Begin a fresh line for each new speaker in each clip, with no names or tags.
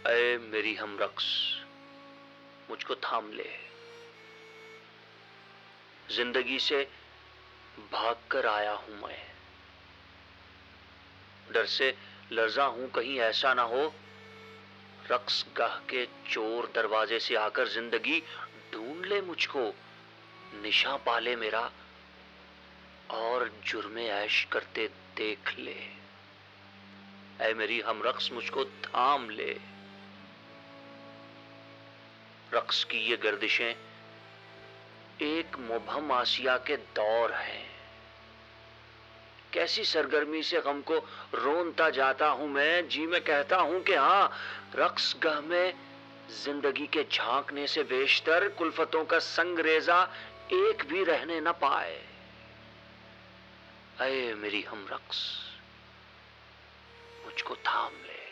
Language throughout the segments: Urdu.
اے میری ہم رقص، مجھ کو تھام لے، زندگی سے بھاگ کر آیا ہوں میں، ڈر سے لرزا ہوں کہیں ایسا نہ ہو رقص گاہ کے چور دروازے سے آ کر زندگی ڈھونڈ لے مجھ کو، نشاں پالے میرا اور جرم عیش کرتے دیکھ لے۔ اے میری ہم رقص مجھ کو تھام لے، رقص کی یہ گردشیں ایک مبہم آسیا کے دور ہیں، کیسی سرگرمی سے غم کو رونتا جاتا ہوں میں، جی میں کہتا ہوں کہ ہاں رقص گاہ میں زندگی کے جھانکنے سے بیشتر کلفتوں کا سنگ ریزہ ایک بھی رہنے نہ پائے۔ اے میری ہم رقص مجھ کو تھام لے،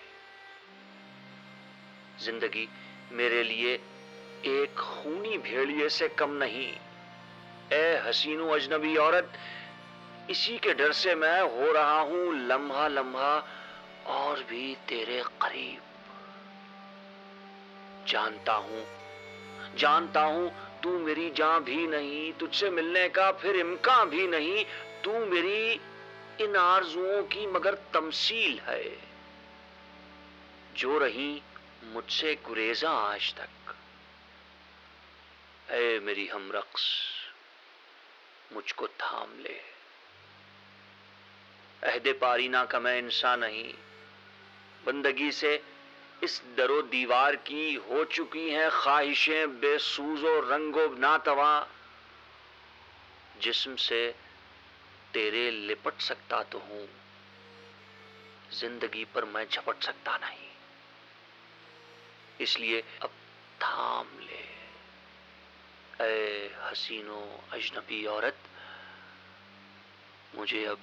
زندگی میرے لیے ایک خونی بھیڑیے سے کم نہیں، اے حسین و اجنبی عورت، اسی کے ڈر سے میں ہو رہا ہوں لمحہ لمحہ اور بھی تیرے قریب۔ جانتا ہوں تو میری جان بھی نہیں، تجھ سے ملنے کا پھر امکان بھی نہیں، تو میری ان آرزوؤں کی مگر تمثیل ہے جو رہی مجھ سے گریزاں آج تک۔ اے میری ہم رقص مجھ کو تھام لے، عہد پارینہ کا میں انسان نہیں، بندگی سے اس در و دیوار کی ہو چکی ہیں خواہشیں بے سوز و رنگ و ناتواں، جسم سے تیرے لپٹ سکتا تو ہوں، زندگی پر میں جھپٹ سکتا نہیں، اس لیے اب تھام لے اے حسین و اجنبی عورت، مجھے اب